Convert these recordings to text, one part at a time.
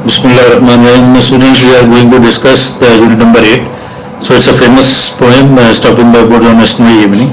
Bismillahirrahmanirrahim. Students, we are going to discuss the unit number 8. So it's a famous poem, Stopping by Boat on a Snowy Evening.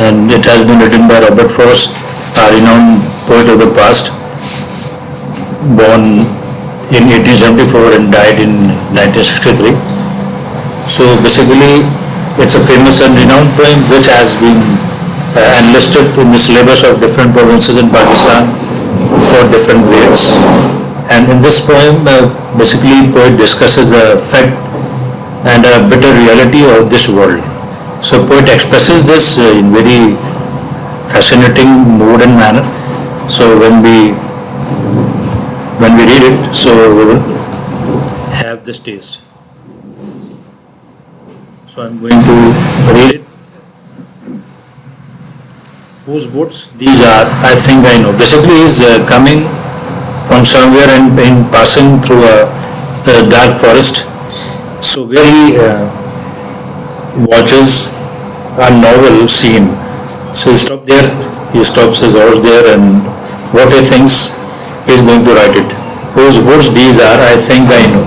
and it has been written by Robert Frost, a renowned poet of the past, born in 1874 and died in 1963. So basically it's a famous and renowned poem which has been enlisted in the syllabus of different provinces in Pakistan for different grades. And in this poem, basically poet discusses the fact and a bitter reality of this world. So poet expresses this in very fascinating mood and manner. So when we read it, so we will have this taste. So I'm going to read it. Whose boats these are, I think I know. Basically he is coming from somewhere and passing through a dark forest. So where he watches a novel scene. So he stopped there, he stops his horse there, and what he thinks he is going to write it. Whose boats these are, I think I know.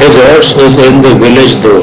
His horse is in the village though.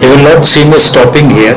He will not see me stopping here.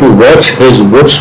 To watch his boots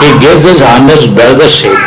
He gives his harness by the shake.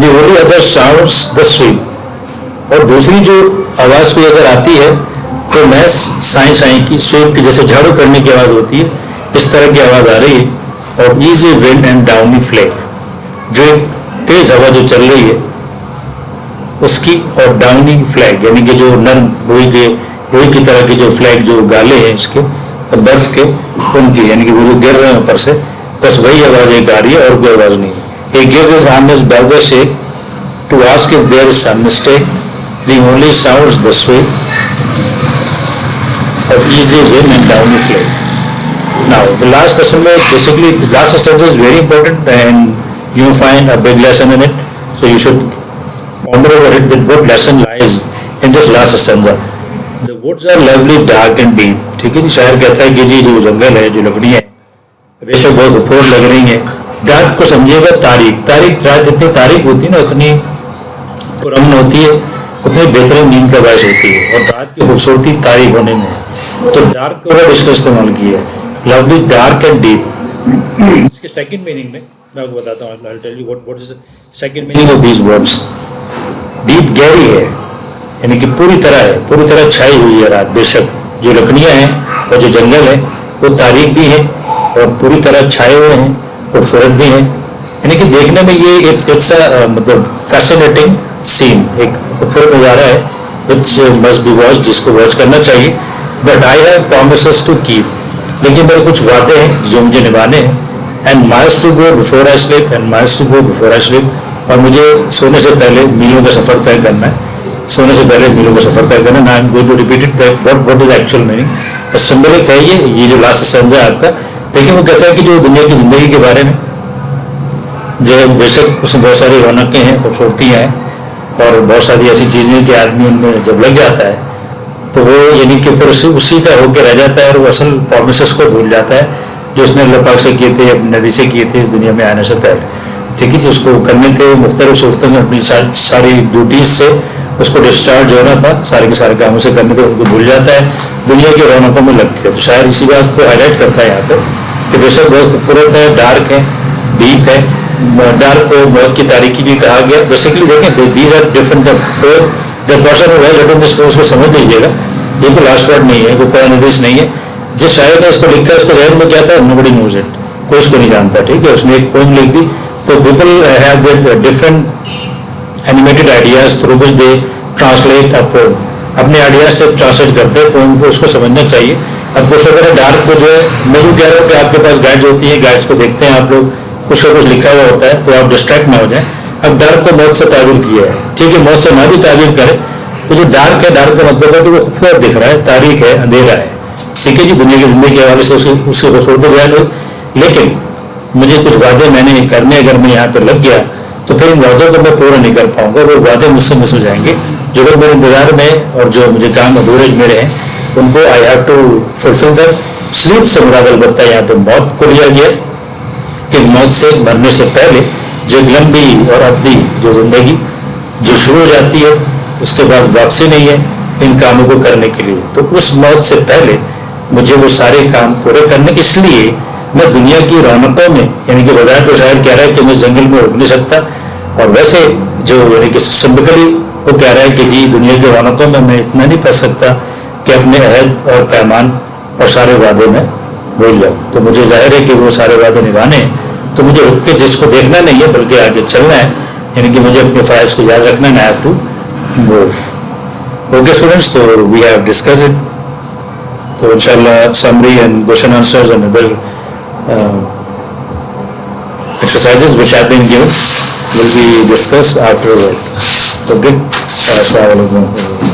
The only other sounds the stream. اور دوسری جو آواز کوئی اگر آتی ہے تو محض سائیں سائیں کی سویپ کی جیسے جھاڑو کرنے کی آواز ہوتی ہے اس طرح کی آواز آ رہی ہے. اور ایزی ونڈ اینڈ ڈاؤنی فلیک, جو ایک تیز ہوا جو چل رہی ہے اس کی, اور ڈاؤنی فلیگ یعنی کہ جو نرم روئی کی طرح کے جو فلیگ جو گالے ہیں اس کے برف کے ان کی, یعنی کہ وہ جو گر رہے ہیں اوپر سے, بس وہی آواز ایک آ رہی ہے اور کوئی آواز نہیں ہے. He gives his hand his brother shake to ask if there is some mistake. The only sounds the sweep of easy wind and downy flight. Now the last lesson basically the last stanza is very important and you find a big lesson in it. So you should ponder over it that what lesson lies in this last stanza. The woods are lovely, dark and deep. ٹھیک ہے جی, شاعر کہتا ہے کہ جی جو جنگل ہے, جو لکڑیاں ہیں بے شک بہت خوبصورت لگ رہی ہیں. ڈارک کو سمجھیے گا تاریخ, رات جتنی تاریخ ہوتی ہے نا اتنی پرامن ہوتی ہے, اتنی بہترین نیند کا باعث ہوتی ہے, اور رات کی خوبصورتی تاریخ ہونے میں ہے. تو ڈارک کا ورڈ اس کا استعمال کیا ہے, لولی, ڈارک اینڈ ڈیپ. اس کے سیکنڈ میننگ میں آپ کو بتاتا ہوں. I'll tell you what is the second meaning of these words. Deep گہری ہے یعنی کہ پوری طرح چھائی ہوئی ہے رات. بے شک جو لکڑیاں ہیں اور جو جنگل ہے وہ تاریخ بھی ہیں اور پوری طرح چھائے ہوئے ہیں, خوبصورت بھی ہیں. یعنی کہ دیکھنے میں یہ مطلب فیسنیٹنگ سین, ایک خوبصورت نظارہ ہے which must be watched, جس کو واچ کرنا چاہیے. But I have promises to keep, لیکن میرے کچھ وعدے ہیں جو مجھے نبھانے ہیں. And miles to go before I sleep, and miles to go before I sleep, اور مجھے سونے سے پہلے میلوں کا سفر طے کرنا ہے. سونے سے پہلے میلوں کا سفر طے کرنا ہے. I am going to repeat it what is actual meaning. Symbolic ہے یہ جو لاسٹ اسٹینزا ہے آپ کا. لیکن وہ کہتا ہے کہ جو دنیا کی زندگی کے بارے میں جو بے شک اس میں بہت ساری رونقیں ہیں, خوبصورتیاں ہیں, اور بہت ساری ایسی چیزیں کہ آدمی ان میں جب لگ جاتا ہے تو وہ یعنی کہ پھر اسی کا ہو کے رہ جاتا ہے, اور وہ اصل پرومسز کو بھول جاتا ہے جو اس نے اللہ پاک سے کیے تھے, اپنے نبی سے کیے تھے اس دنیا میں آنے سے پہلے. ٹھیک ہے جی, اس کو کرنے تھے مختلف صورتوں میں اپنی ساری ڈیوٹیز سے اس کو ڈسچارج ہونا تھا, سارے کے سارے کاموں سے کرنے تھے, ان کو بھول جاتا ہے, دنیا کی رونقوں میں لگ کے. تو شاعر اسی بات کو ہائی لائٹ کرتا ہے یہاں پہ کہ بے شک بہت خوبصورت ہے, ڈارک ہے, ڈیپ ہے. ڈارک کو موت کی تاریکی بھی کہا گیا. بیسیکلی دیکھیں these are different. The person who written this اس کو سمجھ لیجیے گا, یہ کوئی لاسٹ ورڈ نہیں ہے, کوئی قرآن حدیث نہیں ہے. جس شاعر نے اس کو لکھا اس کو ذہن میں کیا تھا, نوبڈی نوز اٹ, کوئی اس کو نہیں جانتا. ٹھیک ہے, اس نے ایک پوئم لکھ دی. تو people have that different animated ideas through which they translate a poem. اپنے آئیڈیاز سے ٹرانسلیٹ کرتے ہیں پوئم کو, اس کو سمجھنا چاہیے. اب کچھ اگر ڈارک کو جو ہے, میں جو کہہ رہا ہوں کہ آپ کے پاس گائیڈ ہوتی ہیں, گائیڈس کو دیکھتے ہیں آپ لوگ, کچھ نہ کچھ لکھا ہوا ہوتا ہے تو آپ ڈسٹریکٹ نہ ہو جائیں. اب ڈارک کو موت سے تعبیر کیا ہے, ٹھیک ہے, موت سے نہ بھی تعبیر کریں تو جو ڈارک ہے, ڈارک کا مطلب ہے کہ وہ خوبصورت دکھ رہا ہے, تاریخ ہے, اندھیرا ہے. ٹھیک ہے جی, دنیا کی زندگی کے حوالے سے اس کی خوبصورتی بیان ہوئی. لیکن مجھے کچھ وعدے میں نے کرنے, اگر میں یہاں پہ لگ گیا تو پھر ان وعدوں کو میں پورا نہیں کر پاؤں گا. وہ وعدے مجھ سے مس ہو جائیں گے. جو لوگ میرے انتظار میں اور جو مجھے کام ادھورے میرے ہیں ان کو I have to fulfil them. Sleep سے مراد البتہ یہاں پہ موت کو لیا گیا کہ موت سے مرنے سے پہلے جو ایک لمبی اور ابدی جو زندگی جو شروع ہو جاتی ہے, اس کے بعد واپسی نہیں ہے ان کاموں کو کرنے کے لیے. تو اس موت سے پہلے مجھے وہ سارے کام پورے کرنے, اس لیے میں دنیا کی رونقوں میں, یعنی کہ بظاہر تو شاعر کہہ رہا ہے کہ میں جنگل میں رک نہیں سکتا, اور ویسے جو یعنی کہ سمبکلی وہ کہہ رہا ہے کہ جی دنیا کی رونقوں میں اتنا نہیں پھنس سکتا کہ اپنے عہد اور پیمان اور سارے وعدے میں بھول جاؤں. تو مجھے ظاہر ہے کہ وہ سارے وعدے نبھانے ہیں, تو مجھے رک کے جس کو دیکھنا نہیں ہے بلکہ آگے چلنا ہے, یعنی کہ مجھے اپنے فرائض کو یاد رکھنا ہے. I have to move. Okay students, so we have discussed it. So inshallah summary and question answers and other exercises which have been given will be discussed afterward. Okay. Assalamu alaikum.